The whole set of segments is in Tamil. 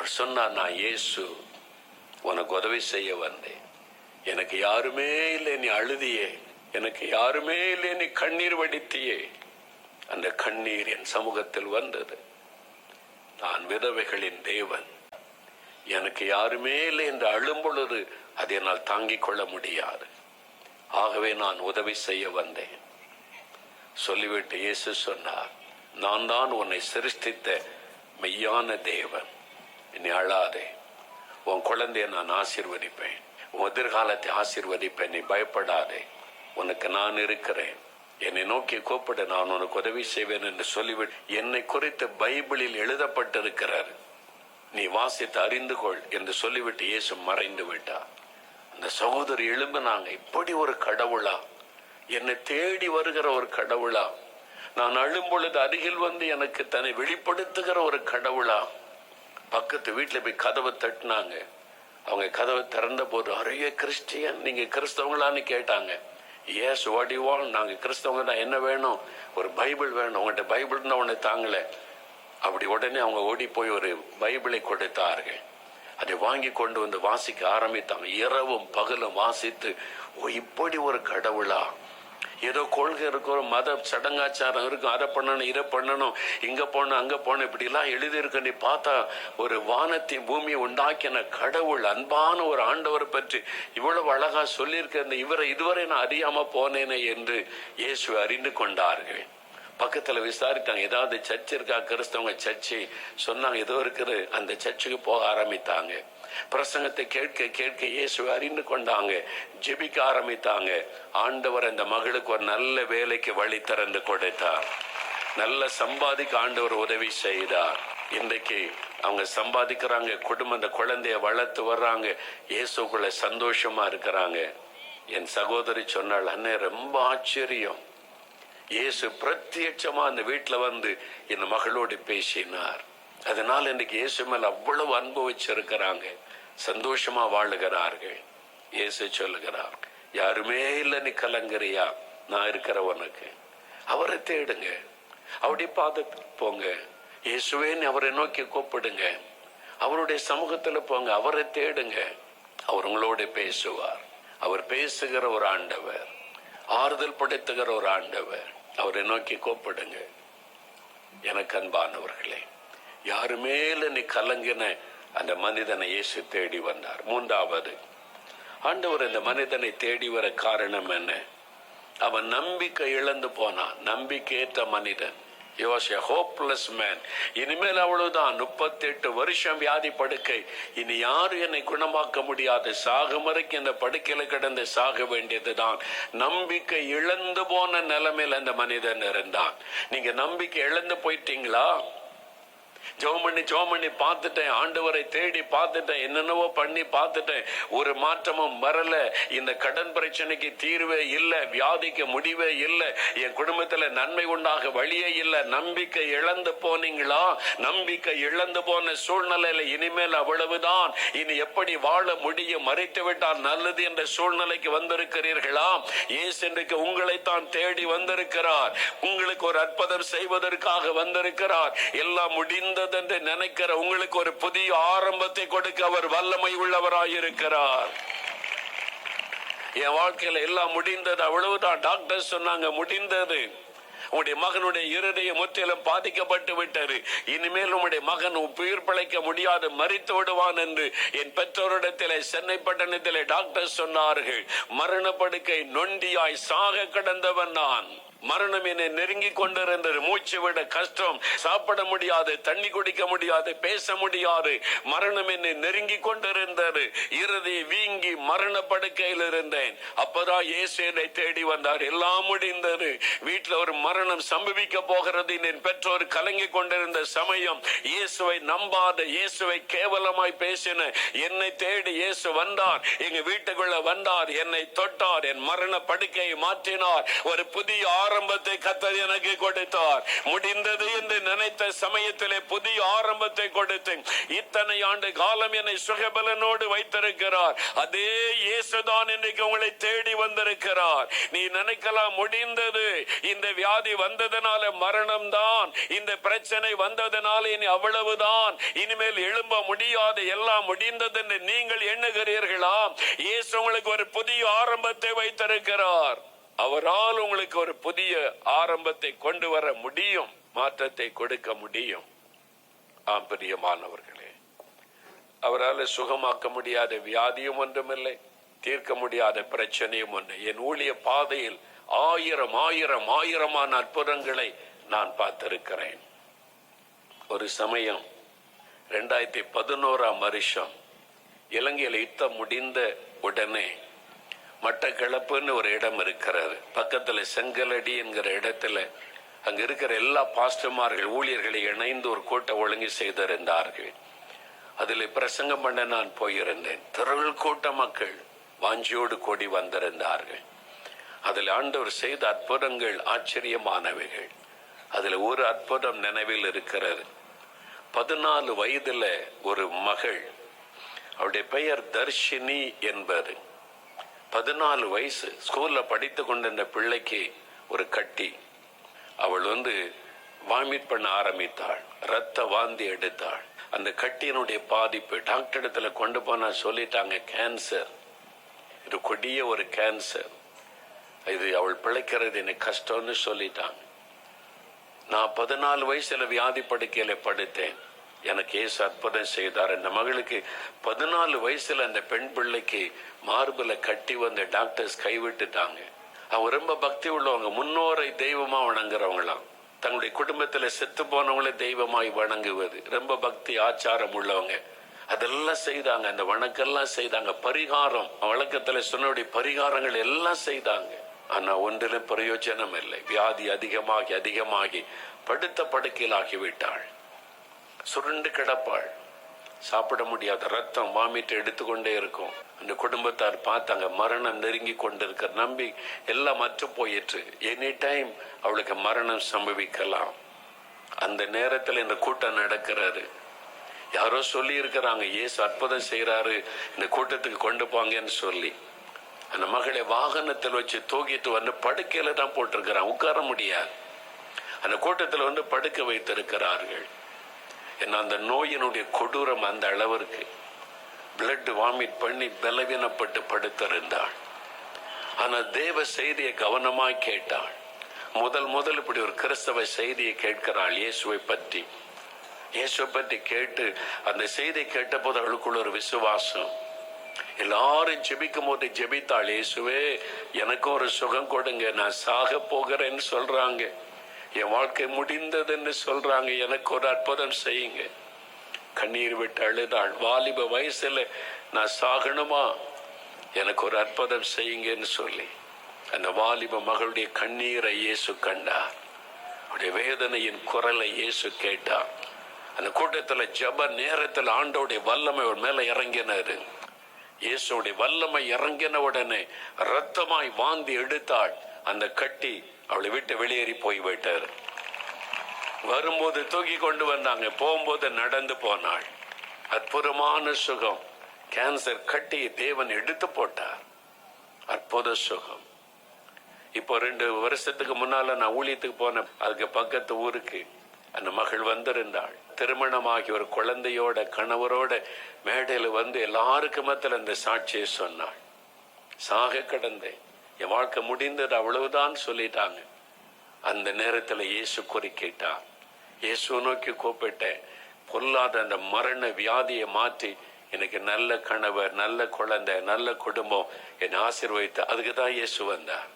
அவர் சொன்னார், நான் இயேசு, உனக்கு உதவி செய்ய வந்தேன். எனக்கு யாருமே இல்லை, நீ அழுதியே. எனக்கு யாருமே இல்லை, நீ கண்ணீர் வடித்தியே. அந்த கண்ணீர் என் சமூகத்தில் வந்தது. நான் விதவைகளின் தேவன். எனக்கு யாருமே இல்லை என்று அழும் பொழுது அதை என்னால் தாங்கிக் கொள்ள முடியாது. ஆகவே நான் உதவி செய்ய வந்தேன். சொல்லிவிட்டு இயேசு சொன்னார், நான் தான் உன்னை சிருஷ்டித்த மெய்யான தேவன். நீ அழாதே, உன் குழந்தைய நான் ஆசீர்வதிப்பேன், உன் எதிர்காலத்தை ஆசீர்வதிப்பேன். நீ பயப்படாதே, உனக்கு நான் இருக்கிறேன். என்னை நோக்கி கூப்பிட, நான் உனக்கு உதவி செய்வேன் என்று சொல்லிவிட்டு என்னை குறித்து பைபிளில் எழுதப்பட்டிருக்கிறார், நீ வாசித்து அறிந்து கொள் என்று சொல்லிவிட்டு இயேசு மறைந்து விட்டார். அந்த சகோதரி எழும்பினாங்க, இப்படி ஒரு கடவுளா, என்னை தேடி வருகிற ஒரு கடவுளா, நான் அழும் பொழுது அருகில் வந்து எனக்கு தன்னை வெளிப்படுத்துகிற ஒரு கடவுளா. பக்கத்து வீட்டில் போய் கதவை தட்டினாங்க. அவங்க கதவை திறந்த போது, அரிய கிறிஸ்டியன், நீங்க கிறிஸ்தவங்களான்னு கேட்டாங்க. ஏஸ் வாடிவான், நாங்க கிறிஸ்தவங்க தான், என்ன வேணும்? ஒரு பைபிள் வேணும். உங்கள்கிட்ட பைபிள் தான் உன்னை தாங்கல. அப்படி உடனே அவங்க ஓடி போய் ஒரு பைபிளை கொடுத்தார்கள். அதை வாங்கி கொண்டு வந்து வாசிக்க ஆரம்பித்தாங்க. இரவும் பகலும் வாசித்து, ஓ இப்படி ஒரு கடவுளா, ஏதோ கொள்கை இருக்கும், மத சடங்காச்சாரம் இருக்கும், அதை பண்ணணும் இதை பண்ணணும், இங்க போன அங்க போன இப்படி எல்லாம் எழுதியிருக்கு. நீ பார்த்தா ஒரு வானத்தின் பூமியை உண்டாக்கின கடவுள், அன்பான ஒரு ஆண்டவரை பற்றி இவ்வளவு அழகா சொல்லியிருக்க இவரை இதுவரை நான் அறியாம போனேனே என்று இயேசு அறிந்து கொண்டார்கள். பக்கத்துல விசாரித்தாங்க, ஏதாவது சர்ச் இருக்கா, கிறிஸ்தவங்க சர்ச்சு சொன்னாங்க, ஏதோ இருக்குது. அந்த சர்ச்சுக்கு போக ஆரம்பித்தாங்க. பிரசங்கத்தை கேட்க கேட்க இயேசுவை அறிந்து கொண்டாங்க. ஜெபிக்க ஆரம்பித்தாங்க. ஆண்டவர் அந்த மகளுக்கு ஒரு நல்ல வேலைக்கு வழி திறந்து கொடுத்தார். நல்ல சம்பாதிக்க ஆண்டவர் உதவி செய்தார். இன்றைக்கு அவங்க சம்பாதிக்கிறாங்க, குடும்பம் அந்த குழந்தைய வளர்த்து வர்றாங்க, இயேசுக்குள்ள சந்தோஷமா இருக்கிறாங்க. என் சகோதரி சொன்னாள், அண்ணே ரொம்ப ஆச்சரியம், இயேசு பிரத்யட்சமா அந்த வீட்டுல வந்து என் மகளோடு பேசினார். அதனால இன்னைக்கு இயேசு மேல அவ்வளவு அன்பு வச்சிருக்கிறாங்க, சந்தோஷமா வாழுகிறார்கள். இயேசு சொல்லுகிறார், யாருமே இல்லை, நீ கலங்குறியா, நான் இருக்கிற உனக்கு. அவரை தேடுங்க, அப்படி பார்த்து போங்க. இயேசுவேன்னு அவரை நோக்கி கூப்பிடுங்க, அவருடைய சமூகத்துல போங்க, அவரை தேடுங்க. அவர் உங்களோட பேசுவார். அவர் பேசுகிற ஒரு ஆண்டவர், ஆறுதல் படுத்துகிற ஒரு ஆண்டவர். அவரை நோக்கி கூப்பிடுங்க. எனக்கு அன்பானவர்களே, யாருமே நீ கலங்கின அந்த மனிதனை இயேசு தேடி வந்தார். மூன்றாவது, ஆண்டவர் இந்த மனிதனை தேடி வர காரணம் என்ன? அவன் நம்பிக்கை இழந்து போனான். நம்பிக்கையற்ற மனிதன். He was a hopeless man. இனிமேல் அவ்வளவுதான், 38 வருஷம் வியாதி படுக்கை, இனி யாரும் என்னை குணமாக்க முடியாது, சாகும் வரைக்கும் இந்த படுக்கையில கிடந்து சாக வேண்டியதுதான். நம்பிக்கை இழந்து போன நிலைமையில் அந்த மனிதன் இருந்தான். நீங்க நம்பிக்கை இழந்து போயிட்டீங்களா? ஜெபம் பண்ணி பார்த்துட்டேன், ஆண்டவரை தேடி பார்த்துட்டேன், என்னென்னவோ பண்ணி பார்த்துட்டேன், ஒரு மாற்றமும் வரல, இந்த கடன் பிரச்சனைக்கு தீர்வே இல்லை, வியாதிக்கு முடிவே இல்லை, என் குடும்பத்துல நன்மை உண்டாக வழியே இல்லை. நம்பிக்கை இழந்து போனீங்களா? நம்பிக்கை இழந்து போன சூழ்நிலையில இனிமேல் அவ்வளவுதான், இனி எப்படி வாழ முடியும், மறைத்து விட்டால் நல்லது என்ற சூழ்நிலைக்கு வந்திருக்கிறீர்களா? இயேசு இன்றைக்கு உங்களைத்தான் தேடி வந்திருக்கிறார். உங்களுக்கு ஒரு அற்புதம் செய்வதற்காக வந்திருக்கிறார். எல்லாம் முடிந்தது என்று நினைக்கிற உங்களுக்கு ஒரு புதிய ஆரம்பத்தை கொடுக்க அவர் வல்லமை உள்ளவராயிருக்கிறார். என் வாழ்க்கையில எல்லாம் முடிந்தது, அவ்வளவுதான். டாக்டர் சொன்னாங்க முடிந்தது, உங்களுடைய மகனுடைய இருதயம் முற்றிலும் பாதிக்கப்பட்டு விட்டது, இனிமேல் உங்களுடைய மகன் உயிர் பிழைக்க முடியாது, மரித்து விடுவான் என்று என் பெற்றோரிடத்திலே சென்னை பட்டணத்திலே டாக்டர் சொன்னார்கள். மரணப்படுக்கை நொண்டியாய் சாக கிடந்தவன் நான். மரணம் என்னை நெருங்கி கொண்டிருந்தது. மூச்சு விட கஷ்டம், சாப்பிட முடியாது, தண்ணி குடிக்க முடியாது, பேச முடியாது. மரணம் என்னை நெருங்கி கொண்டிருந்தது. இறுதி வீங்கி மரண படுக்கையில் இருந்தேன். அப்பதான் இயேசு என்னை தேடி வந்தார். எல்லாம் முடிந்தது. வீட்டில் ஒரு மரணம் சம்பவிக்க போகிறது. என் பெற்றோர் கலங்கி கொண்டிருந்த சமயம், இயேசுவை நம்பாத, இயேசுவை கேவலமாய் பேசின என்னை தேடி இயேசு வந்தார். எங்க வீட்டுக்குள்ள வந்தார், என்னை தொட்டார், என் மரண படுக்கையை மாற்றினார். ஒரு புதிய ஆரம்பத்தை கர்த்தர் எனக்கு கொடுத்தார். முடிந்தது என்று நினைத்த சமயத்திலே புதிய ஆரம்பத்தை கொடுத்து இத்தனை ஆண்டு காலம் என்னை சுகபலனோடு வைத்திருக்கிறார். அதே இயேசுதான் இன்றைக்கு உங்களை தேடி வந்திருக்கிறார். நீ நினைக்கலாம் முடிந்தது, இந்த வியாதி வியாதி வந்ததனால மரணம் தான், இந்த பிரச்சனை வந்ததனால இனி அவ்வளவுதான், இனிமேல் எழும்ப முடியாது, எல்லாம் முடிந்தது என்று நீங்கள் எண்ணுகிறீர்களா? இயேசு உங்களுக்கு ஒரு புதிய ஆரம்பத்தை வைத்திருக்கிறார். அவரால் உங்களுக்கு ஒரு புதிய ஆரம்பத்தை கொண்டு வர முடியும், மாற்றத்தை கொடுக்க முடியும். ஆம் பிரியமானவர்களே, அவரால் சுகமாக்க முடியாத வியாதியும் ஒன்றுமில்லை, தீர்க்க முடியாத பிரச்சனையும் ஒன்று. என் ஊழிய பாதையில் ஆயிரமான அற்புதங்களை நான் பார்த்திருக்கிறேன். ஒரு சமயம் 2011 வருஷம் இலங்கையில் யுத்தம் முடிந்த உடனே மட்டக்களப்புன்னு ஒரு இடம் இருக்கிறது, பக்கத்துல செங்கலடி என்கிற இடத்துல அங்க இருக்கிற எல்லா பாஸ்டர்மார்கள் ஊழியர்களை இணைந்து ஒரு கூட்டம் ஒழுங்கு செய்திருந்தார்கள். அதில் பிரசங்கம் பண்ண நான் போயிருந்தேன். திரள் கூட்ட மக்கள் வாஞ்சியோடு கூடி வந்திருந்தார்கள். அதில் ஆண்டவர் செய்த அற்புதங்கள் ஆச்சரியமானவைகள். அதுல ஒரு அற்புதம் நினைவில் இருக்கிறது. 14 வயதுல ஒரு மகள், அவருடைய பெயர் தர்ஷினி என்பது. 14 வயசு, ஸ்கூல்ல படித்து கொண்டிருந்த பிள்ளைக்கு ஒரு கட்டி. அவள் வாமிட் பண்ண ஆரம்பித்தாள், ரத்த வாந்தி எடுத்தாள். அந்த கட்டியினுடைய பாதிப்பு டாக்டர் இடத்துல கொண்டு போனா சொல்லிட்டாங்க கேன்சர், இது கொடிய ஒரு கேன்சர், இது அவள் பிழைக்கிறது எனக்கு கஷ்டம்னு சொல்லிட்டாங்க. நான் 14 வயசுல வியாதி படுக்கையில படுத்தேன். எனக்கு ஏசு அற்புதம் செய்தார். அந்த மகளுக்கு 14 வயசுல அந்த பெண் பிள்ளைக்கு மார்புல கட்டி வந்த டாக்டர்ஸ் கைவிட்டுட்டாங்க. அவங்க ரொம்ப பக்தி உள்ளவங்க, முன்னோரை தெய்வமா வணங்குறவங்களாம். தங்களுடைய குடும்பத்துல செத்து போனவங்களே தெய்வமாய் வணங்குவது, ரொம்ப பக்தி ஆச்சாரம் உள்ளவங்க. அதெல்லாம் செய்தாங்க, அந்த வணக்கெல்லாம் செய்தாங்க. பரிகாரம் வழக்கத்துல சொன்ன பரிகாரங்கள் எல்லாம் செய்தாங்க. ஆனா ஒன்றிலும் பிரயோஜனம் இல்லை. வியாதி அதிகமாகி படுத்த படுக்கையில் ஆகிவிட்டாள். சுருண்டு கிடப்பாள், சாப்பிட முடியாத, ரத்தம் வாமிட்டு எடுத்துக்கொண்டே இருக்கும். அந்த குடும்பத்தார் பார்த்தாங்க, மரணம் நெருங்கி கொண்டிருக்க நம்பி எல்லாம் மற்ற போயிற்று. எனி டைம் அவளுக்கு மரணம் சம்பவிக்கலாம். அந்த நேரத்தில் இந்த கூட்டம் நடக்கிறாரு. யாரோ சொல்லி இருக்கிறாங்க, இயேசு அற்புதம் செய்யறாரு, இந்த கூட்டத்துக்கு கொண்டு போங்கன்னு சொல்லி. அந்த மகளை வாகனத்தில் வச்சு தூக்கிட்டு படுக்கையில தான் போட்டிருக்கிறான், உட்கார முடியாது. அந்த கூட்டத்தில் படுக்க வைத்திருக்கிறார்கள். ஏன்னா அந்த நோயினுடைய கொடூரம் அந்த அளவிற்கு. பிளட் வாமிட் பண்ணி பலவீனப்பட்டு படுத்திருந்தாள். ஆனா தேவ செய்தியை கவனமாய் கேட்டாள். முதல் இப்படி ஒரு கிறிஸ்தவ செய்தியை கேட்கிறாள், இயேசுவை பற்றி கேட்டு அந்த செய்தியை கேட்ட போது அவளுக்குள்ள ஒரு விசுவாசம். எல்லாரும் ஜெபிக்கும் போது ஜெபித்தாள், இயேசுவே எனக்கும் ஒரு சுகம் கொடுங்க, நான் சாக போகிறேன்னு சொல்றாங்க, என் வாழ்க்கை முடிந்ததுன்னு சொல்றாங்க, எனக்கு ஒரு அற்புதம் செய்யுங்க. கண்ணீர் விட்டு அழுதாள். வாலிப வயசுல நான் சாகணுமா, எனக்கு ஒரு அற்புதம் செய்யுங்கன்னு சொல்லி அந்த வாலிப மகளுடைய கண்ணீரை இயேசு கண்டார். அவருடைய வேதனையின் குரலை இயேசு கேட்டார். அந்த கூட்டத்துல ஜெப நேரத்தில் ஆண்டோடைய வல்லமை அவள் மேல இறங்கினாரு. இயேசுடைய வல்லமை இறங்கின உடனே ரத்தமாய் வாந்தி எடுத்தாள். அந்த கட்டி அவளை விட்டு வெளியேறி போய்விட்டார். வரும்போது தூக்கி கொண்டு வந்தாங்க, போகும்போது நடந்து போனாள். அற்புதமான சுகம். கேன்சர் கட்டி தேவன் எடுத்து போட்டார். அற்புத சுகம். இப்போ 2 வருஷத்துக்கு முன்னால நான் ஊழியத்துக்கு போனேன். அதுக்கு பக்கத்து ஊருக்கு அந்த மகள் வந்திருந்தாள். திருமணமாகி ஒரு குழந்தையோட கணவரோட மேடையில் எல்லாருக்கும் மத்தியில் அந்த சாட்சியை சொன்னாள். சாக கிடந்தேன், என் வாழ்க்கை முடிந்தது, அவ்வளவுதான் சொல்லிட்டாங்க. அந்த நேரத்தில் இயேசு குறுக்கிட்டார். இயேசு நோக்கி கூப்பிட்டேன். பொல்லாத அந்த மரண வியாதியை மாற்றி எனக்கு நல்ல கணவர், நல்ல குழந்தை, நல்ல குடும்பம் என்னை ஆசீர்வதித்து. அதுக்கு தான் இயேசு வந்தார்.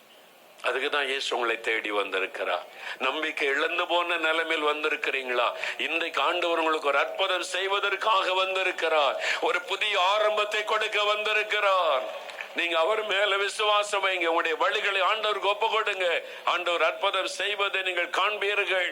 அதுக்கு தான் இயேசு உங்களை தேடி வந்திருக்கிறார். நம்பிக்கை இழந்து போன நிலைமையில் வந்திருக்கிறீங்களா? இன்றைக்கு ஆண்டவர் உங்களுக்கு ஒரு அற்புதம் செய்வதற்காக வந்திருக்கிறார். ஒரு புதிய ஆரம்பத்தை கொடுக்க வந்திருக்கிறார். நீங்க அவர் மேல விசுவாசம் வைங்க. உங்களுடைய வழிகளை ஆண்டவருக்கு ஒப்பு கொடுங்க. ஆண்டவர் அற்புதம் செய்வதை நீங்கள் காண்பீர்கள்.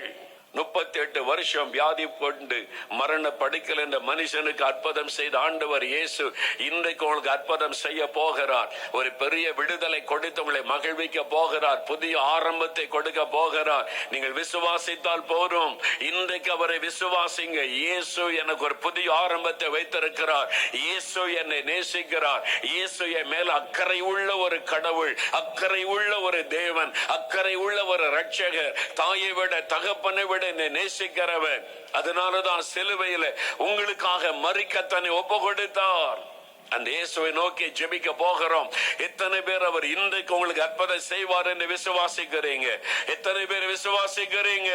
38 வருஷம் வியாதி கொண்டு மரண படுக்கையில் என்ற மனுஷனுக்கு அற்புதம் செய்த ஆண்டவர் இயேசு இன்றைக்கு உங்களுக்கு அற்புதம் செய்ய போகிறார். ஒரு பெரிய விடுதலை கொடுத்து உங்களை மகிழ்விக்க போகிறார். புதிய ஆரம்பத்தை கொடுக்க போகிறார். நீங்கள் விசுவாசித்தால் போதும். இன்றைக்கு அவரை விசுவாசிங்க. இயேசு எனக்கு ஒரு புதிய ஆரம்பத்தை வைத்திருக்கிறார். இயேசு என்னை நேசிக்கிறார். இயேசு என் மேல் அக்கறை உள்ள ஒரு கடவுள், அக்கறை உள்ள ஒரு தேவன், அக்கறை உள்ள ஒரு ரட்சகர், தாயை விட தகப்பனை விட என்னை நேசிக்கிறவர். அதனாலதான் சிலுவையில் உங்களுக்காக மரிக்க தன்னை ஒப்பு கொடுத்தார். அந்த இயேசுவை நோக்கி ஜெபிக்க போகிறோம். எத்தனை பேர் அவர் இன்றைக்கு உங்களுக்கு அற்புதம் செய்வார் என்று விசுவாசிக்கிறீங்க? எத்தனை பேர் விசுவாசிக்கிறீங்க?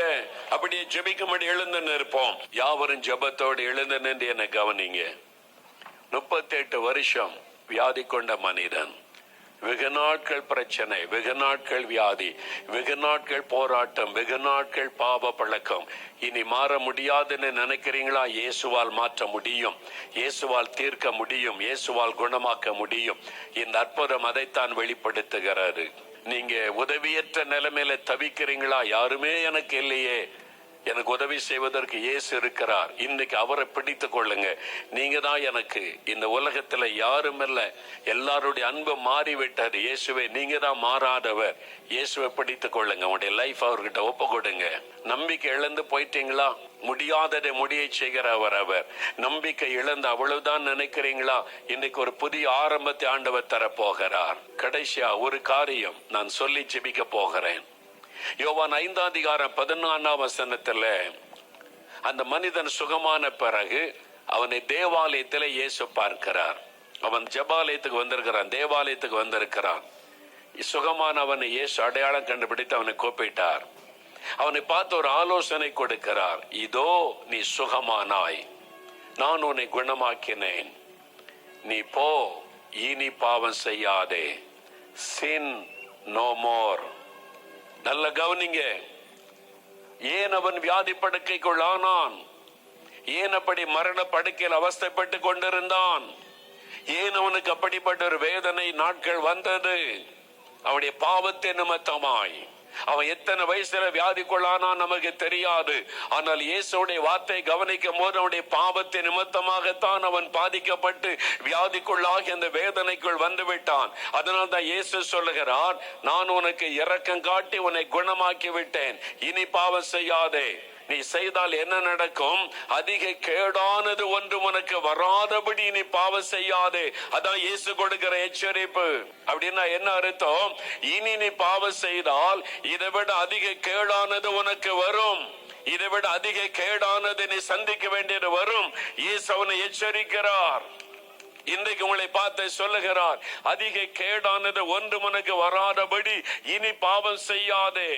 அப்படியே ஜெபிக்கும்படி எழுந்து நிற்போம். யாவரும் ஜெபத்தோடு எழுந்து நின்று என்னை கவனிங்க. 38 வருஷம் வியாதி கொண்ட மனிதன், வெகு நாட்கள் பிரச்சனை, வெகு நாட்கள் வியாதி, வெகு நாட்கள் போராட்டம், வெகு நாட்கள் பாவ பழக்கம். இனி மாற முடியாதுன்னு நினைக்கிறீங்களா? இயேசுவால் மாற்ற முடியும். இயேசுவால் தீர்க்க முடியும். இயேசுவால் குணமாக்க முடியும். இந்த அற்புதம் அதைத்தான் வெளிப்படுத்துகிறாரு. நீங்க உதவியற்ற நிலைமையில தவிக்கிறீங்களா? யாருமே எனக்கு இல்லையே, எனக்கு உதவி செய்வதற்கு இயேசு இருக்கிறார். இன்னைக்கு அவரை பிடித்து கொள்ளுங்க. நீங்க தான் எனக்கு. இந்த உலகத்துல யாரும் இல்ல. எல்லாருடைய அன்பு மாறிவிட்டது. இயேசுவே நீங்க தான் மாறாதவர். இயேசுவை பிடித்து கொள்ளுங்க. உங்களுடைய லைஃப் அவர்கிட்ட ஒப்பு கொடுங்க. நம்பிக்கை இழந்து போயிட்டீங்களா? முடியாததை முடிய செய்கிறவர் அவர். நம்பிக்கை இழந்து அவ்வளவுதான் நினைக்கிறீங்களா? இன்னைக்கு ஒரு புதிய ஆரம்பத்தை ஆண்டவர் தரப்போகிறார். கடைசியா ஒரு காரியம் நான் சொல்லி ஜெபிக்க போகிறேன். யோவான் 5:14 அந்த மனிதன் சுகமான பிறகு அவனை தேவாலயத்தில் இயேசு பார்க்கிறார். அவன் ஜெபாலயத்துக்கு வந்திருக்கிறான், தேவாலயத்துக்கு வந்திருக்கிறான். சுகமான அவனை இயேசு அடையாளம் கண்டுபிடித்து அவனை கூப்பிட்டார். அவனை பார்த்து ஒரு ஆலோசனை கொடுக்கிறார். இதோ நீ சுகமானாய், நான் உன்னை குணமாக்கினேன். நீ போ, இனி பாவம் செய்யாதே. சின் நோ மோர். நல்ல கவனிங்க. ஏன் அவன் வியாதி படுக்கைக்குள் ஆனான்? ஏன் அப்படி மரண படுக்கையில் அவஸ்தைப்பட்டு கொண்டிருந்தான்? ஏன் அவனுக்கு அப்படிப்பட்ட ஒரு வேதனை நாட்கள் வந்தது? அவனுடைய பாவத்தின் நிமித்தமாய். அவன் எத்தனை வயசுல வியாதி கொள்ளானா நமக்கு தெரியாது. ஆனால் இயேசுடைய வார்த்தை கவனிக்கும் போது அவனுடைய பாவத்தின் நிமித்தமாகத்தான் அவன் பாதிக்கப்பட்டு வியாதிக்குள்ளாகி அந்த வேதனைக்குள் வந்து விட்டான். அதனால் தான் இயேசு சொல்லுகிறார், நான் உனக்கு இரக்கம் காட்டி உன்னை குணமாக்கி விட்டேன். இனி பாவம் செய்யாதே. நீ செய்தால் என்ன நடக்கும்? அதிக கேடானது ஒன்று உனக்கு வராதபடி நீ பாவம் செய்யாதே. அதான் இயேசு கொடுக்கிற எச்சரிப்பு. அப்படின்னா என்ன அர்த்தம்? இனி நீ பாவம் செய்தால் இதை விட அதிக கேடானது உனக்கு வரும். இதை விட அதிக கேடானது நீ சந்திக்க வேண்டியது வரும். இயேசு அவனை எச்சரிக்கிறார். இன்றைக்கு உங்களை பார்த்து சொல்லுகிறார், அதிக கேடானது ஒன்று உனக்கு வராதபடி இனி பாவம் செய்யாதே.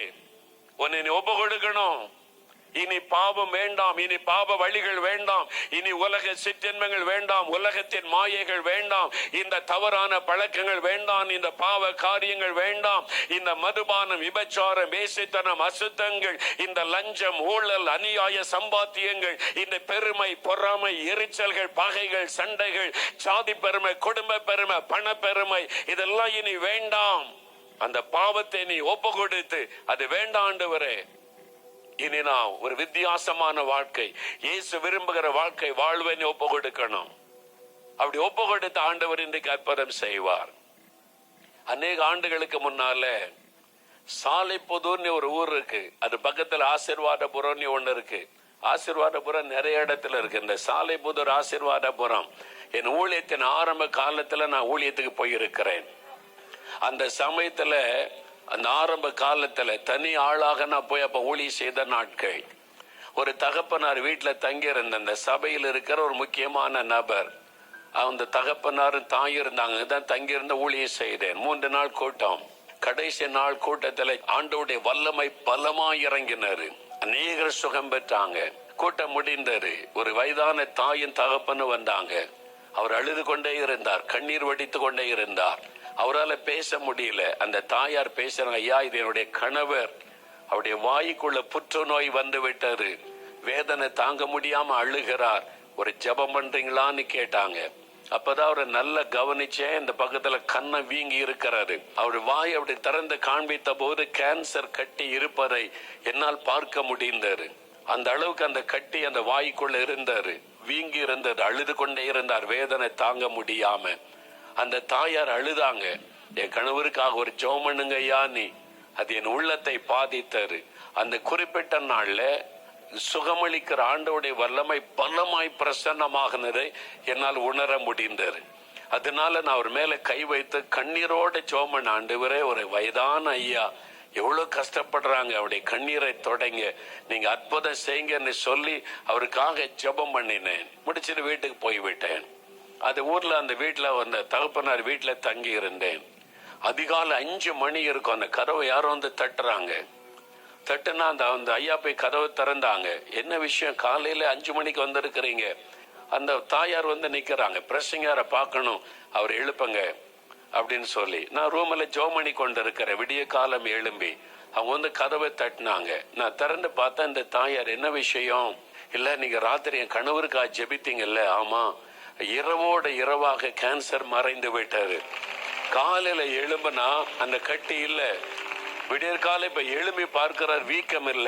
உன்னை நீ ஒப்பு கொடுக்கணும். இனி பாவம் வேண்டாம். இனி பாவ வழிகள் வேண்டாம். இனி உலக சிற்றின்பங்கள் வேண்டாம். உலகத்தின் மாயைகள் வேண்டாம். இந்த தவறான பழக்கங்கள் வேண்டாம். இந்த பாவ காரியங்கள் வேண்டாம். இந்த மதுபானம், விபச்சாரம், வேசித்தனம், அசுத்தங்கள், இந்த லஞ்சம், ஊழல், அநியாய சம்பாத்தியங்கள், இந்த பெருமை, பொறாமை, எரிச்சல்கள், பகைகள், சண்டைகள், சாதி பெருமை, குடும்ப பெருமை, பண பெருமை, இதெல்லாம் இனி வேண்டாம். அந்த பாவத்தை நீ ஒப்பு கொடுத்து அது வேண்டாம் ஆண்டவரே, இனி நான் ஒரு வித்தியாசமான வாழ்க்கை, இயேசு விரும்புகிற வாழ்க்கை வாழ்வேன் ஒப்பு கொடுக்கணும். அப்படி ஒப்பு கொடுத்த ஆண்டவர் இன்றைக்கு அற்புதம் செய்வார். அநேக ஆண்டுகளுக்கு முன்னால சாலைப்புதூர்னு ஒரு ஊர் இருக்கு. அது பக்கத்துல ஆசீர்வாதபுரம் ஒண்ணு இருக்கு. ஆசீர்வாதபுரம் நிறைய இடத்துல இருக்கு. இந்த சாலைப்புதூர் ஆசீர்வாதபுரம் என் ஊழியத்தின் ஆரம்ப காலத்துல நான் ஊழியத்துக்கு போயிருக்கிறேன். அந்த சமயத்துல, அந்த ஆரம்ப காலத்துல தனி ஆளாக நான் போய் அப்ப ஊழியம் செய்த நாட்கள். ஒரு தகப்பனார் வீட்டுல தங்கியிருந்த அந்த சபையில் இருக்கிற ஒரு முக்கியமான நபர், அந்த தகப்பனாரும் தாயும் இருந்தாங்க. தான் தங்கியிருந்த ஊழியம் செய்தேன். 3 நாள் கூட்டம். கடைசி நாள் கூட்டத்துல ஆண்டவருடைய வல்லமை பலமாய் இறங்கினாரு. அநேகர் சுகம் பெற்றாங்க. கூட்டம் முடிந்தது. ஒரு வயதான தாயின் தகப்பன்னு வந்தாங்க. அவர் அழுது கொண்டே இருந்தார், கண்ணீர் வடித்து கொண்டே இருந்தார். அவரால் பேச முடியல. அந்த தாயார் பேசுறாங்க, ஐயா இது என்னுடைய கணவர், அவருடைய வாய்க்குள்ள புற்றுநோய் வந்து விட்டது, வேதனை தாங்க முடியாம அழுகிறார், ஒரு ஜெபம் பண்றீங்களான்னு கேட்டாங்க. அப்பதான் அவரை நல்லா கவனிச்சேன். இந்த பக்கத்துல கண்ணை வீங்கி இருக்கிறாரு. அவர் வாய் அப்படி திறந்து காண்பித்த போது கேன்சர் கட்டி இருப்பதை என்னால் பார்க்க முடிந்தது. அந்த அளவுக்கு அந்த கட்டி அந்த வாய்க்குள்ள இருந்தாரு, வீங்கி இருந்தது, அழுது கொண்டே இருந்தார் வேதனை தாங்க முடியாம. அந்த தாயார் அழுதாங்க, என் கணவருக்காக ஒரு ஜெபம் பண்ணுங்க ஐயா நீ. அது என் உள்ளத்தை பாதித்தாரு. அந்த குறிப்பிட்ட நாள்ல சுகமளிக்கிற ஆண்டவருடைய வல்லமை பலமாய் பிரசன்னமாகினதை என்னால் உணர முடிந்தது. அதனால நான் அவர் மேல கை வைத்து கண்ணீரோட ஜெபம் பண்ண, ஆண்டவரே ஒரு வயதான ஐயா எவ்வளவு கஷ்டப்படுறாங்க, அவருடைய கண்ணீரை தொடங்க, நீங்க அற்புதம் செய்யுங்கன்னு சொல்லி அவருக்காக ஜெபம் பண்ணினேன். முடிச்சுட்டு வீட்டுக்கு போய்விட்டேன். அது ஊர்ல அந்த வீட்டுல அந்த தகப்பனார் வீட்டுல தங்கி இருந்தேன். அதிகாலை 5 மணி இருக்கும், அந்த கதவை யாரும் வந்து தட்டுறாங்க. தட்டுனா அந்த ஐயா போய் கதவை திறந்தாங்க. என்ன விஷயம், காலையில 5 மணிக்கு வந்திருக்கிறீங்க? அந்த தாயார் வந்து நிக்கிறாங்க, பிரசங்கார பார்க்கணும், அவர் எழுப்புங்க அப்படின்னு சொல்லி. நான் ரூம்ல ஜெபம் பண்ணி கொண்டு இருக்கிறேன், விடிய காலம் எழும்பி. அவங்க வந்து கதவை தட்டினாங்க. நான் திறந்து பார்த்தா இந்த தாயார், என்ன விஷயம்? இல்ல நீங்க ராத்திரி என் கணவருக்காக ஜெபித்தீங்கல்ல? ஆமா, இரவோட இரவாக கேன்சர் மறைந்து விட்டாரு. காலையில எழும்புனா அந்த கட்டி இல்ல, விடியற்கால இப்ப எழும்பி பார்க்கிறார், வீக்கம் இல்ல,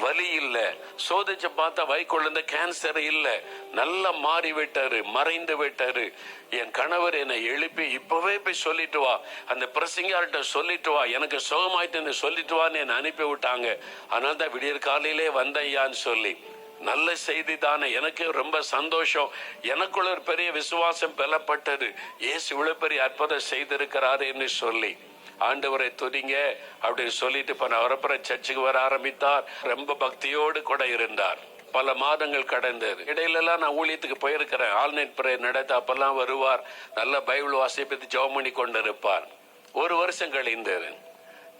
வலி இல்ல, சோதிச்சு பார்த்தா வைக்குள்ள கேன்சர் இல்ல, நல்லா மாறி விட்டாரு, மறைந்து விட்டாரு. என் கணவர் என்னை எழுப்பி இப்பவே போய் சொல்லிட்டு வா, அந்த பிரசங்கியார்கிட்ட சொல்லிட்டு வா, எனக்கு சுகமாயிட்டு சொல்லிட்டு வான்னு என்னை அனுப்பி விட்டாங்க. அதனால தான் விடியற்காலையிலே வந்தையான்னு சொல்லி. நல்ல செய்தி தானே, எனக்கு ரொம்ப சந்தோஷம். எனக்குள்ள ஒரு பெரிய விசுவாசம் பெறப்பட்டது, இயேசு இவ்வளவு பெரிய அற்புதம் செய்திருக்கிறாரு என்று சொல்லி. ஆண்டவரை துதிங்க அப்படின்னு சொல்லிட்டு இப்ப நவரப்புற சர்ச்சுக்கு வர ஆரம்பித்தார். ரொம்ப பக்தியோடு கூட இருந்தார். பல மாதங்கள் கடந்தது. இடையிலெல்லாம் நான் ஊழியத்துக்கு போயிருக்கிறேன், ஆல்நைட் பிரேயர் நடத்த, அப்பெல்லாம் வருவார், நல்ல பைபிள் வாசிப்பது ஜெபம் பண்ணி கொண்டு இருப்பார். 1 வருஷம் கழிந்தது.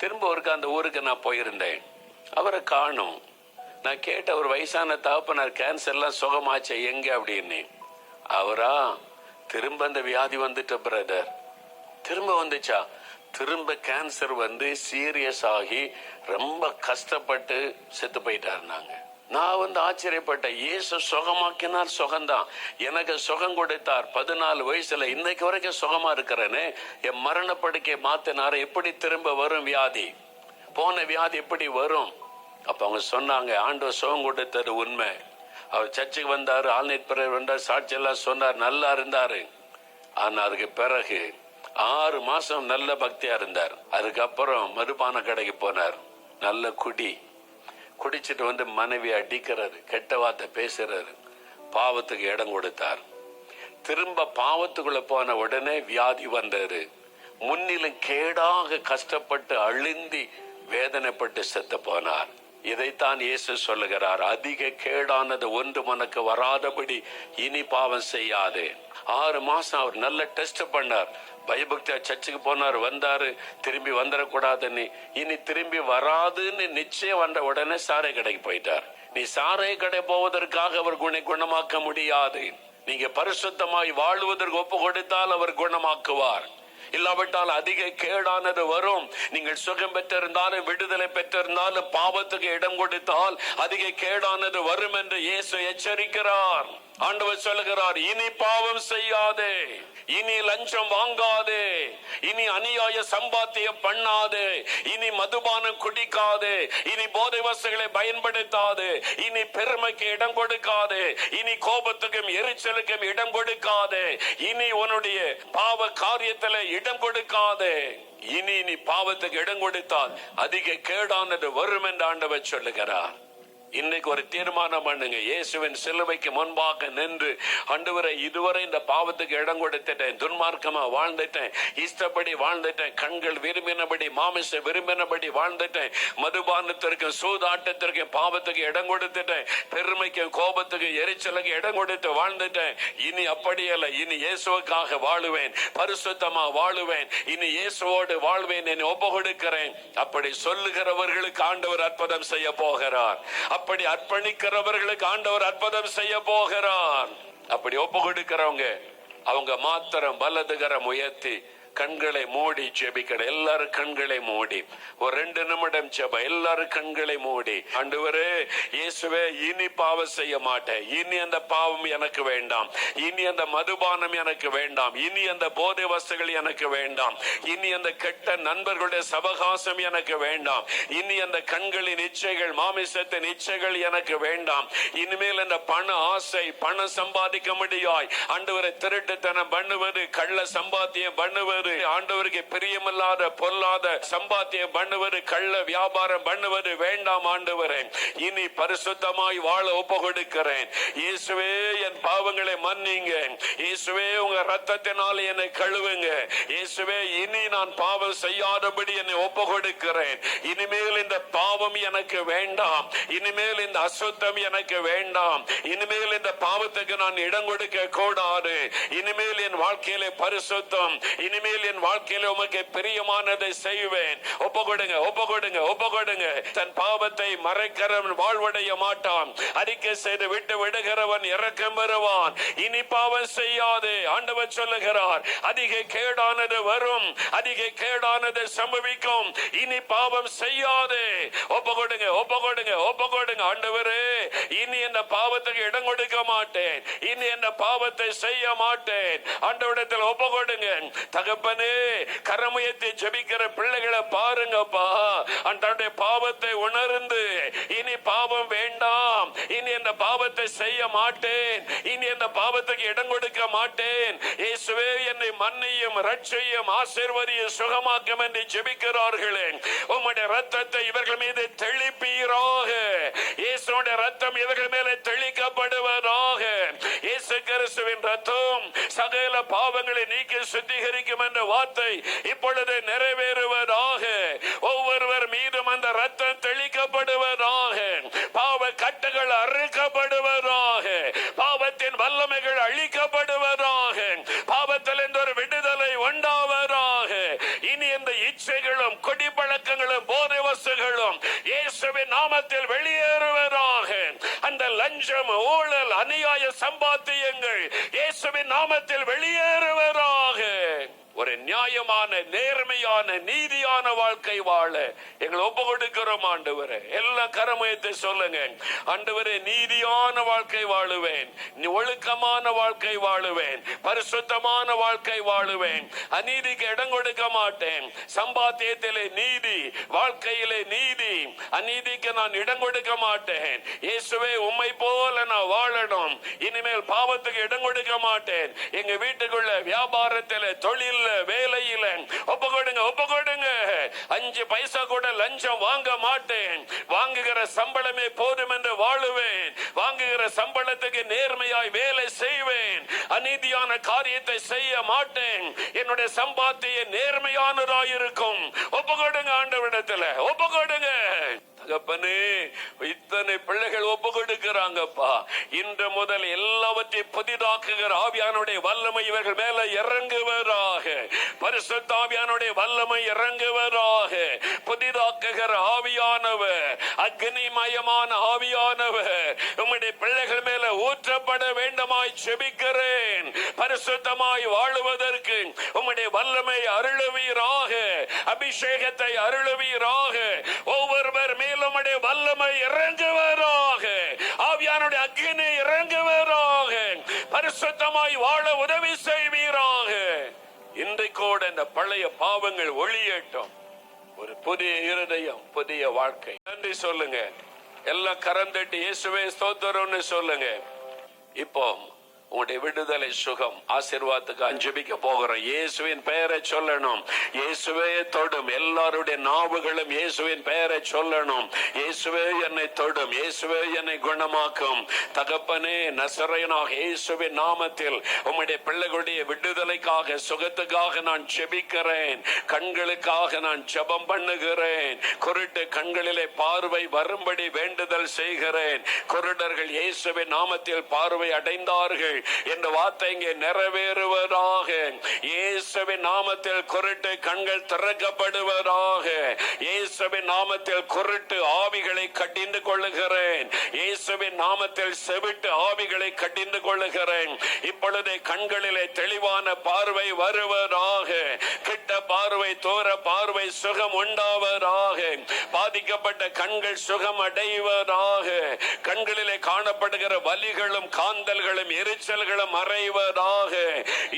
திரும்ப ஒருக்க அந்த ஊருக்கு நான் போயிருந்தேன், அவரை காணும். நான் கேட்ட, ஒரு வயசான தகப்பனார் கேன்சர்லாம் சுகமாச்சே எங்க அப்படின்னு. அவரா, திரும்ப அந்த வியாதி வந்துட்ட பிரதர். திரும்ப வந்துச்சா? திரும்ப கேன்சர் வந்து சீரியஸ் ஆகி ரொம்ப கஷ்டப்பட்டு செத்து போயிட்டாரு. நான் வந்து ஆச்சரியப்பட்டேன். இயேசு சுகமாக்கினார், சுகம்தான், எனக்கு சுகம் கொடுத்தார். 14 வயசுல இன்னைக்கு வரைக்கும் சுகமா இருக்கிறேன்னு. என் மரணப்படுக்கை மாத்தினாரு. எப்படி திரும்ப வரும் வியாதி? போன வியாதி எப்படி வரும்? அப்ப அவங்க சொன்னாங்க, ஆண்டவர் சுகம் கொடுத்தது உண்மை. அவர் சர்ச்சுக்கு வந்தாரு, ஆல்நைட் பிரேயர் வந்தார், சாட்சி எல்லாம் சொன்னார், நல்லா இருந்தாரு. ஆனா அதுக்கு பிறகு 6 மாசம் நல்ல பக்தியா இருந்தார். அதுக்கப்புறம் மதுபான கடைக்கு போனார், நல்ல குடிச்சிட்டு வந்து மனைவி அடிக்கிறாரு, கெட்ட வார்த்தை பேசுறாரு, பாவத்துக்கு இடம் கொடுத்தார். திரும்ப பாவத்துக்குள்ள போன உடனே வியாதி வந்தாரு. முன்னிலும் கேடாக கஷ்டப்பட்டு அழுந்தி வேதனைப்பட்டு செத்து போனார். இதைத்தான் இயேசு சொல்லுகிறார், அதிக கேடானது ஒன்று உனக்கு வராதபடி இனி பாவம் செய்யாதே. 6 மாசம் அவர் நல்ல டெஸ்ட் பண்ணார், பயபக்தியா சர்ச்சுக்கு போனார், வந்தாரு, திரும்பி வந்துடக்கூடாதுன்னு. இனி திரும்பி வராதுன்னு நிச்சயம் வந்த உடனே சாரை கடைக்கு போயிட்டார். நீ சாரை கடை போவதற்காக அவர் குணமாக்க முடியாது. நீங்க பரிசுத்தமாய் வாழ்வதற்கு ஒப்பு கொடுத்தால் அவர் குணமாக்குவார். இல்லாவிட்டால் அதிக கேடானது வரும். நீங்கள் சுகம் பெற்றிருந்தாலும் விடுதலை பெற்றிருந்தாலும் பாவத்துக்கு இடம் கொடுத்தால் அதிக கேடானது வரும் என்று இயேசு எச்சரிக்கிறார். ஆண்டவர் சொல்லுகிறார், இனி பாவம் செய்யாதே, இனி லஞ்சம் வாங்காதே, இனி அநியாய சம்பாத்தியம் பண்ணாதே, இனி மதுபானம் குடிக்காதே, இனி போதை வஸ்துகளை பயன்படுத்தாதே, இனி பெருமைக்கு இடம் கொடுக்காதே, இனி கோபத்துக்கும் எரிச்சலுக்கும் இடம் கொடுக்காதே, இனி உன்னுடைய பாவ காரியத்தில் இடம் கொடுக்காதே. இனி நீ பாவத்துக்கு இடம் கொடுத்தால் அதிக கேடானது வரும் என்று ஆண்டவர் சொல்லுகிறார். இன்னைக்கு ஒரு தீர்மானம் பண்ணுங்க, இயேசுவின் சிலுவைக்கு முன்பாக நின்று, ஆண்டவரே இதுவரை இந்த பாவத்துக்கு இடம் கொடுத்துட்டேன், துன்மார்க்கமா வாழ்ந்துட்டேன், இஷ்டப்படி வாழ்ந்துட்டேன், கண்கள் விரும்பினபடி மாமிச விரும்பினபடி வாழ்ந்துட்டேன், மதுபானத்திற்கு சூதாட்டத்திற்கு பாவத்துக்கு இடம் கொடுத்துட்டேன், பெருமைக்கு கோபத்துக்கு எரிச்சலுக்கு இடம் கொடுத்து வாழ்ந்துட்டேன். இனி அப்படியல்ல, இனி இயேசுவுக்காக வாழுவேன், பரிசுத்தமா வாழுவேன், இனி இயேசுவோடு வாழ்வேன், என்னை ஒப்பு கொடுக்கிறேன். அப்படி சொல்லுகிறவர்களுக்கு ஆண்டவர் அற்புதம் செய்ய போகிறார். அப்படி அர்ப்பணிக்கிறவர்களுக்கு ஆண்டவர் அற்புதம் செய்ய போகிறார். அப்படி ஒப்பு கொடுக்கிறவங்க அவங்க மாத்திரம் வலதுகரம் உயர்த்தி கண்களை மூடி ஜெபிக்கணும். எல்லாரும் கண்களை மூடி ஒரு 2 நிமிடம் ஜெபம். எல்லாரும் கண்களை மூடி, ஆண்டவரே இயேசுவே, இனி பாவம் செய்ய மாட்டேன். இனி அந்த பாவம் எனக்கு வேண்டாம். இனி அந்த மதுபானம் எனக்கு வேண்டாம். இனி அந்த போதை வஸ்துகள் எனக்கு வேண்டாம். இனி அந்த கெட்ட நண்பர்களுடைய சவகாசம் எனக்கு வேண்டாம். இனி அந்த கண்களின் இச்சைகள், மாமிசத்தின் இச்சைகள் எனக்கு வேண்டாம். இனிமேல் அந்த பண ஆசை, பணம் சம்பாதிக்க முடியாய் ஆண்டவரை திருட்டுத்தனம் பண்ணுவது, கள்ள சம்பாத்தியம் பண்ணுவது, ஆண்டவருக்கு பிரியமில்லாத பொல்லாத சம்பாத்தியம் பண்ணுவது, கள்ள வியாபாரம் பண்ணுவது வேண்டாம் ஆண்டவரே. இனி பரிசுத்தமாய் வாழ ஒப்பு கொடுக்கிறேன். இயேசுவே, என் பாவங்களை மன்னிங்க. இயேசுவே, உங்க ரத்தத்தினால் என்னை கழுவுங்க. இயேசுவே, இனி நான் பாவம் செய்யாதபடி என்னை ஒப்பு கொடுக்கிறேன். இனிமேல் இந்த பாவம் எனக்கு வேண்டாம். இனிமேல் இந்த அசுத்தம் எனக்கு வேண்டாம். இனிமேல் இந்த பாவத்துக்கு நான் இடம் கொடுக்க கூடாது. இனிமேல் என் வாழ்க்கையிலே பரிசுத்தம், இனிமேல் என் வாழ்க்கையில உமக்கு பிரியமானதை செய்வேன். ஒப்பு கொடுங்க, ஒப்பு கொடுங்க, ஒப்பு கொடுங்க. தன் பாவத்தை மறைக்கிறவன் வாழ்வடைய மாட்டான். அறிக்கை செய்து விட்டு விடுகிறவன் இரக்கம் பெறுவான். இனி பாவம் செய்யாதே ஆண்டவர் சொல்லுகிறார். அதிக கேடானது வரும், அதிக கேடானது சம்பவிக்கும். இனி பாவம் செய்யாதே. ஒப்பு கொடுங்க, ஒப்பு கொடுங்க, ஒப்பு கொடுங்க. ஆண்டவரே, இனி இந்த பாவத்துக்கு இடம் கொடுக்க மாட்டேன். இனி இந்த பாவத்தை செய்ய மாட்டேன். ஆண்டவரிடத்தில் ஒப்பு கொடுங்க. தகப்பனே, கரமுயர்த்தி ஜெபிக்கிற பிள்ளைகளை பாருங்கப்பா. தன்னுடைய பாவத்தை உணர்ந்து இனி பாவம் வேண்டாம், இனி இந்த பாவத்தை செய்ய மாட்டேன், இனி இந்த பாவத்துக்கு இடம் கொடுக்க மாட்டேன். இயேசுவே, என்னை மன்னியும், ரட்சியும், ஆசீர்வதியும், சுகமாக்கும் என்று ஜெபிக்கிறார்களே. உம்முடைய ரத்தத்தை இவர்கள் மீது தெளிப்பீராக. இயேசுடைய ரத்தம் இவர்கள் மேலே தெளிக்கப்படுவதாக. இயேசு கிறிஸ்துவின் ரத்தம் சகல பாவங்களை நீக்கி சுத்திகரிக்கும் என்ற வார்த்தை இப்பொழுது நிறைவேறுவதாக. ஒவ்வொருவர் மீதும் அந்த ரத்தம் தெளிக்கப்படுவதாக. பாவ கட்டுகள் அறுக்கப்படுவதாக. பாவத்தின் வல்லமைகள் அழிக்கப்படுவதாக. பாவத்தில் என்ற ஒரு விடுதலை உண்டாவதாக. இனி இந்த இச்சைகளும், குடிப்பழக்கங்களும், போதை வஸ்துகளும் இயேசுவின் நாமத்தில் வெளியேறுவதாக. அந்த லஞ்சம், ஊழல், அநியாய சம்பாத்தியங்கள் இயேசுவின் நாமத்தில் வெளியேறுவதாக. ஒரு நியாயமான, நேர்மையான, நீதியான வாழ்க்கை வாழ எங்களை ஒப்பு கொடுக்கிறோம் ஆண்டவரே. எல்லா கரமுயத்தை சொல்லுங்க. ஆண்டவரே, நீதியான வாழ்க்கை வாழுவேன், ஒழுக்கமான வாழ்க்கை வாழுவேன், பரிசுத்தமான வாழ்க்கை வாழுவேன், அநீதிக்கு இடம் கொடுக்க மாட்டேன். சம்பாத்தியத்திலே நீதி, வாழ்க்கையிலே நீதி, அநீதிக்கு நான் இடம் கொடுக்க மாட்டேன். இயேசுவே, உம்மை போல நான் வாழணும். இனிமேல் பாவத்துக்கு இடம் கொடுக்க மாட்டேன். எங்க வீட்டுக்குள்ள, வியாபாரத்தில், தொழில், வேலையில ஒப்பு கொடுங்க, ஒப்பு கொடுங்க. 5 பைசா கூட லஞ்சம் வாங்க மாட்டேன். வாங்குகிற சம்பளமே போதும் என்று வாழுவேன். வாங்குகிற சம்பளத்துக்கு நேர்மையாய் வேலை செய்வேன். அநீதியான காரியத்தை செய்ய மாட்டேன். என்னுடைய சம்பாத்திய நேர்மையானதாயிருக்கும். ஒப்பு கொடுங்க ஆண்டவரிடத்தில், ஒப்பு கொடுங்க. தகப்பனே, இத்தனை பிள்ளைகள் ஒப்பு கொடுக்கிறாங்கப்பா. இன்று முதல் எல்லாவற்றையும் புதிதாக்குகிற ஆவியானுடைய வல்லமை இவர்கள் மேல இறங்குவதாக. பரிசுத்த ஆவியானுடைய வல்லமை இறங்குவதாக. புதிதாக்குகிற ஆவியானவர், அக்னிமயமான ஆவியானவர் உம்முடைய பிள்ளைகள் மேல ஊற்றப்பட வேண்டுமாய் செபிக்கிறேன். பரிசுத்தமாய் வாழுவதற்கு உம்முடைய வல்லமை அருளுவீராக. அபிஷேகத்தை அருளுவீராக. ஒவ்வொருவர் மேலும் உம்முடைய வல்லமை இறங்குவதாக. ஆவியானுடைய அக்கினி இறங்குவதாக. பரிசுத்தமாய் வாழ உதவி செய்வீராக. இன்றைக்கோடு இந்த பழைய பாவங்கள் ஒளியேட்டும். ஒரு புதிய இருதயம், புதிய வாழ்க்கை. நன்றி சொல்லுங்க. எல்லாம் கரம் தட்டி இயேசுவே ஸ்தோத்திரம்னு சொல்லுங்க. இப்போ உங்களுடைய விடுதலை, சுகம், ஆசீர்வாதத்துக்கு ஜெபிக்க போகிறோம். இயேசுவின் பெயரை சொல்லணும். இயேசுவே தொடும். எல்லாருடைய நாவுகளும் இயேசுவின் பெயரை சொல்லணும். இயேசுவே என்னை தொடும், இயேசுவே என்னை குணமாக்கும். தகப்பனே, நசரேயனாக இயேசுவின் நாமத்தில் உம்முடைய பிள்ளைகளுடைய விடுதலைக்காக, சுகத்துக்காக நான் ஜெபிக்கிறேன். கண்களுக்காக நான் ஜெபம் பண்ணுகிறேன். குருட்டு கண்களிலே பார்வை வரும்படி வேண்டுதல் செய்கிறேன். குருடர்கள் இயேசுவின் நாமத்தில் பார்வை அடைந்தார்கள். என்ற வார்த்தை இங்கே நிறைவேறுவதாக. இயேசுவின் நாமத்தில் குருட்டு கண்கள் திறக்கப்படுவதாக. இயேசுவின் நாமத்தில் குருட்டு ஆவிகளை கடிந்து கொள்ளுகிறேன். இயேசுவின் நாமத்தில் செவிட்டு ஆவிகளை கடிந்து கொள்ளுகிறேன். இப்பொழுது கண்களிலே தெளிவான பார்வை வருவதாக. கிட்ட பார்வை, தூர பார்வை சுகம் உண்டாவதாக. பாதிக்கப்பட்ட கண்கள் சுகம் அடைவதாக. கண்களிலே காணப்படுகிற வலிகளும் காந்தல்களும் எரிச்சல்களும் மறைவதாக.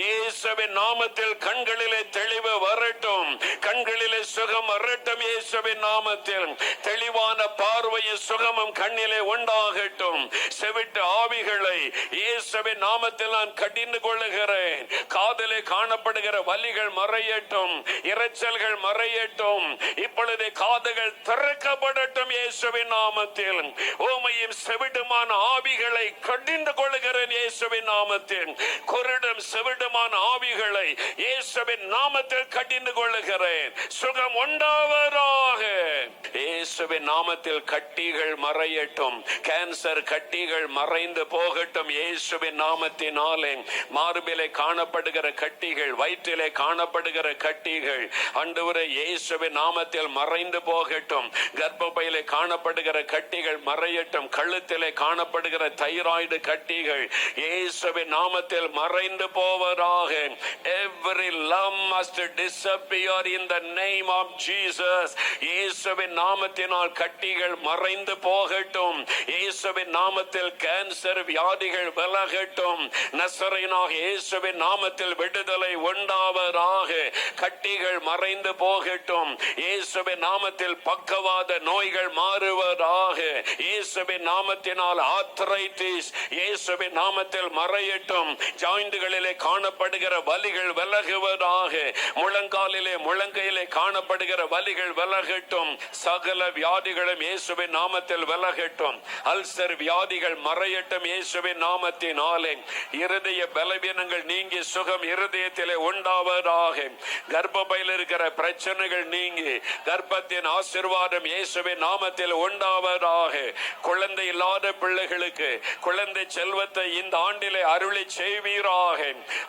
இயேசுவின் நாமத்தில் கண்களிலே தெளிவு வரட்டும். கண்களிலே சுகம் வரட்டும். இயேசுவின் நாமத்தில் தெளிவான பார்வையும் சுகமும் கண்ணிலே உண்டாகட்டும். செவிட்டு ஆவிகளை இயேசுவின் நாமத்தில் நான் கடிந்து கொள்ளுகிறேன். காதிலே காணப்படுகிற வலிகள் மறையட்டும், இரைச்சல்கள் மறையட்டும். இப்பொழுது காதுகள் திறக்கப்படட்டும். இயேசுவின் நாமத்தில் ஊமையும் செவிடுமான ஆவிகளை கடிந்து கொள்ளுகிறேன். இயேசுவின் நாமத்தில் குருடும் செவிடுமான ஆவிகளை இயேசுவின் நாமத்தில் கடிந்து கொள்ளுகிறேன். சுகம் உண்டாவதாக. இயேசுவின் நாமத்தில் கட்டிகள் மறையட்டும். கேன்சர் கட்டிகள் மறைந்து போகட்டும். இயேசுவின் நாமத்தினாலே மார்பிலே காணப்படுகிற கட்டிகள், வயிற்றிலே காணப்படுகிற கட்டிகள் ஆண்டவரே இயேசுவின் நாமத்தில் மறைந்து போகட்டும். கர்ப்பப்பையிலே காணப்படுகிற கட்டிகள் மறையட்டும். கழுத்திலே காணப்படுகிற தைராய்டு கட்டிகள் இயேசுவின் நாமத்தில் மறைந்து போவதாக. Every lump must disappear in the name of Jesus. இயேசுவின் நாமத்தினால் கட்டிகள் மறைந்து போகட்டும். இயேசுவின் நாமத்தில் கேன்சர் வியாதிகள் விலகட்டும். நசரேயனாகிய இயேசுவின் நாமத்தில் விடுதலை உண்டாவதாக. கட்டிகள் மறைந்து போகட்டும். இயேசுவின் நாமத்தில் பக்கவாத நோய்கள் மாறுவதாக. இயேசுவின் நாமத்தினால் ஆர்த்ரைட்டிஸ் இயேசுவின் நாமத்தில் மறையட்டும். ஜாயிண்டுகளிலே காணப்படுகிற வலிகள் விலகுவதாக. முழங்காலிலே முழங்கையிலே காணப்படுகிற வலிகள் விலகட்டும். சகல வியாதிகளும் இயேசுவின் நாமத்தில் விலகட்டும். அல்சர் வியாதிகள் மறையட்டும். இயேசுவின் நாமத்தினாலே இருதய பலவீனங்கள் நீங்கி சுகம் இருதயத்திலே உண்டாவதாக. கர்ப்பப்பையில் இருக்கிற பிரச்சனைகள் நீங்கி கர்ப்பத்தின் ஆசீர்வாதம் இயேசுவின் நாமத்தில் உண்டாவதாக. குழந்தை இல்லாத பிள்ளைகளுக்கு குழந்தை செல்வத்தை இந்த ஆண்டிலே அருளி செய்வீராக.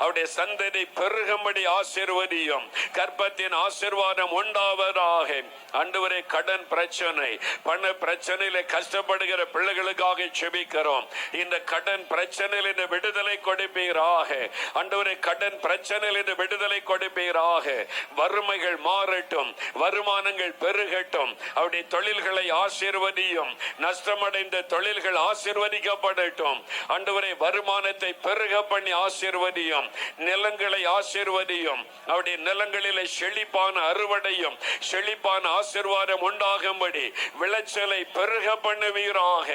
அவருடைய சந்ததி பெருகும்படி ஆசீர்வதியும். கர்ப்பத்தின் ஆசீர்வாதம் உண்டாவதாக. ஆண்டவரே கடன் பிரச்சனை, பண பிரச்சனையில கஷ்டப்படுகிற பிள்ளைகளுக்காக ஜெபிக்கிறோம். இந்த கடன் பிரச்சனையில் இந்த விடுதலை கொடுப்பீராக. ஆண்டவரே கடன் பிரச்சனையில் இந்த விடுதலை கொடுப்பீராக. வறுமைகள் மாறட்டும், வருமானங்கள் பெருகட்டும். அவருடைய தொழில்களை ஆசீர்வதியும். நஷ்டமடைந்த தொழில்கள் ஆசீர்வதிக்கப்படட்டும். ஆண்டவரே வருமானத்தை பெருக பண்ணி ஆசீர்வதியும். நிலங்களை ஆசீர்வதியும். அவருடைய நிலங்களிலே செழிப்பான அறுவடையும் செழிப்பான ஆசீர்வாதம் உண்டாகும்படி விளைச்சலை பெருக பண்ணுவீராக.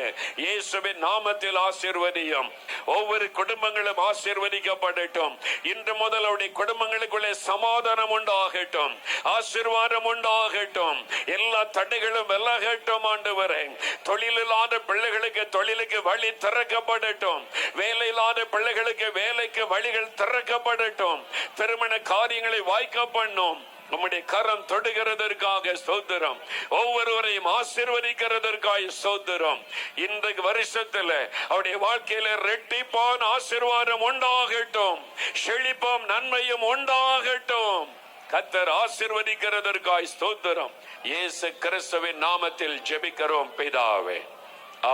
இயேசுவின் நாமத்தில் ஆசீர்வதியும். ஒவ்வொரு குடும்பங்களும் ஆசீர்வதிக்கப்படட்டும். இன்று முதல் அவருடைய குடும்பங்களுக்குள்ளே சமாதானம் உண்டாகட்டும், ஆசீர்வாதம் உண்டாகட்டும். எல்லா தடைகளும் விலகட்டும். ஆண்டவரே தொழிலில்லாத பிள்ளைகளுக்கு தொழிலுக்கு வழி திறக்கப்படட்டும். வேலை இல்லாத பிள்ளைகளுக்கு வேலைக்கு வழிகள் திறக்கப்படட்டும். திருமண காரியங்களை வாய்க்க பண்ணும். நம்முடைய கரம் தொடுகிறதற்காக ஸ்தோத்திரம். ஒவ்வொருவரையும் ஆசீர்வதிக்கிறதற்காக ஸ்தோத்திரம். இந்த வருஷத்துல அவருடைய வாழ்க்கையில ரெட்டிப்பான ஆசீர்வாதம் உண்டாகட்டும். செழிப்பும் நன்மையும் உண்டாகட்டும். கர்த்தர் ஆசீர்வதிக்கிறதற்காக ஸ்தோத்திரம். இயேசு கிறிஸ்துவின் நாமத்தில் ஜெபிக்கிறோம் பிதாவே,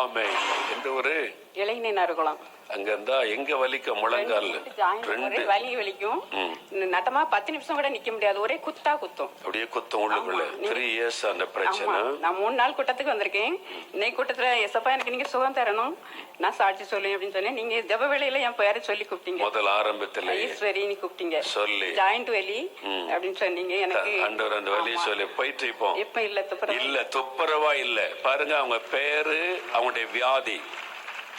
ஆமென். என்று ஒரு இளைஞர் அங்க இருந்தா எங்க வலிக்கும் முழங்கால் வலி வலிக்கும். நட்டமா 10 நிமிஷம் கூட நிக்க முடியாது. ஒரே குத்தா குத்தும், அப்படியே குத்தும் உள்ளுக்குள்ள. 3 years அந்த பிரச்சனை. நான் 3 நாள் கூட்டத்துக்கு வந்திருக்கேன். இன்னைக்கு கூட்டத்துல எசப்பா எனக்கு நீங்க சுகம் தரணும், நான் சாட்சி சொல்லுவேன் அப்படின்னு சொன்னேன். நீங்க ஜெப வேளையில என் பேரை சொல்லி கூப்பிட்டீங்க. முதல் ஆரம்பத்துல ஈஸ்வரி நீ கூப்பிட்டீங்க சொல்லி ஜாயிண்ட் வலி அப்படின்னு சொன்னீங்க. எனக்கு ஆண்டவர் அந்த வலி சொல்லி போயிட்டு இப்ப இல்ல துப்புரவா இல்ல. பாருங்க அவங்க பேரு, அவங்களுடைய வியாதி,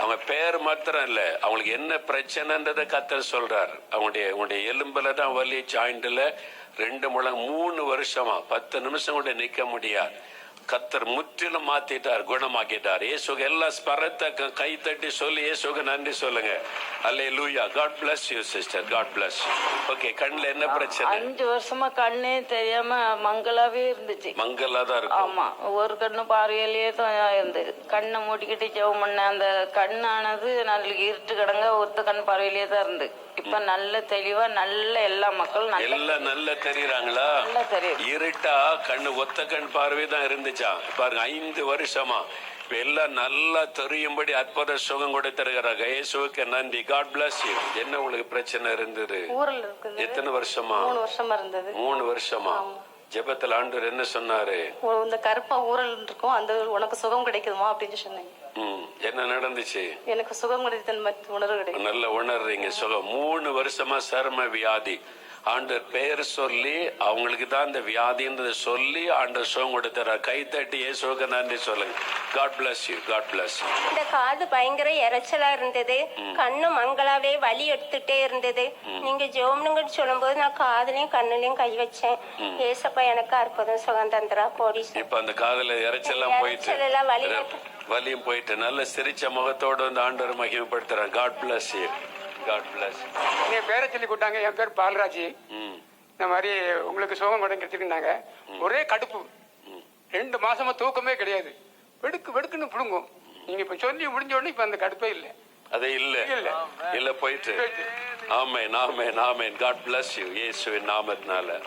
அவங்க பேர் மாத்திரம் இல்ல, அவங்களுக்கு என்ன பிரச்சனைன்றதை கர்த்தர் சொல்றார். அவங்களுடைய எலும்புல தான் வலி, ஜாயிண்ட்ல 2 முழம் 3 வருஷமா 10 நிமிஷம் கூட நிக்க முடியாது. கத்தர் முற்றிலும் மாத்திட்டார், குணமாக்கிட்டார். இயேசுக்கு எல்லாம் ஸ்பரத்தை கை தட்டி சொல்லி இயேசுக்கு நன்றி சொல்லுங்க. அல்லேலூயா. God bless you sister, God bless you. Okay, கண்ணுல என்ன பிரச்சனை? 5 வருஷமா கண்ணே தெரியாம மங்களாவே இருந்துச்சு. மங்கலா தான் இருக்கும். ஆமா, ஒரு கண்ணு பார்வையிலேயே தான் இருந்தது. கண்ணை மூடிக்கிட்டு ஜெபம் பண்ண அந்த கண்ணானது நல்ல இருட்டு கிடங்க ஒத்த கண் பார்வையிலேயே தான் இருந்து. இப்ப நல்ல தெளிவா நல்ல எல்லா மக்களும் எல்லாம் நல்லா தெரியுறாங்களா? நல்லா தெரியும். இருட்டா கண்ணு ஒத்த கண் பார்வை தான் இருந்துச்சா? பாருங்க, 5 வருஷமா இப்ப எல்லாம் நல்லா தெரியும்படி அற்புத சுகம் கொடுத்திருக்கிறாங்க. இயேசுவுக்கு நன்றி. God bless you. என்ன உங்களுக்கு பிரச்சனை இருந்தது? ஊரல் இருக்குது. எத்தனை வருஷமா? 3 வருஷமா இருந்தது. 3 வருஷமா? ஜெபத்துல ஆண்டவர் என்ன சொன்னாரு? இந்த கருப்பா ஊரல் இருக்கும், அந்த உனக்கு சுகம் கிடைக்குதுமா அப்படின்னு சொன்னீங்க. என்ன நடந்துச்சு? எனக்கு சுகம் கிடைத்தது, உணர்வு கிடைக்கும். நல்ல உணர்றீங்க சுகம். 3 வருஷமா சர்ம வியாதி. ஆண்டவர் பெயர் சொல்லி அவங்களுக்கு தான் இந்த வியாதின்றதை சொல்லி ஆண்டவர் சுகம் கொடுத்தார். கை தட்டி இயேசுவுக்கு நன்றி சொல்லுங்க. God bless you, God bless you. இந்த காது பயங்கர இறைச்சலா இருந்தது, கண்ணு மங்களாவே வலி எடுத்துட்டே இருந்தது. நீங்க ஜோம்னுங்கன்னு சொல்லும் போது நான் காதுலயும் கண்ணுலயும் கை வச்சேன். ஏசப்பா எனக்கு அற்புதம் சுகம் தந்திரா போடி. இப்ப அந்த காதுல இறைச்செல்லாம் போயிட்டு வலியும் போயிட்டு நல்ல சிரிச்ச முகத்தோட வந்து ஆண்டவர் மகிமைப்படுத்துறான். God bless you, God bless. என் பேரை சொல்லி கூட்டாங்க. என் பேர் பாலராஜ். இந்த மாதிரி உங்களுக்கு சுகம் கிடைச்சிருந்தாங்க. ஒரே கடுப்பு, 2 மாசமா தூக்கமே கிடையாது. வெடுக்குன்னு புடுங்கும். நீங்க இப்ப சொல்லி முடிஞ்ச உடனே இப்ப அந்த கடுப்பே இல்ல. அது இல்ல போயிட்டு. ஆமென், ஆமென், ஆமென். God bless you. இயேசுவின் நாமத்தினால.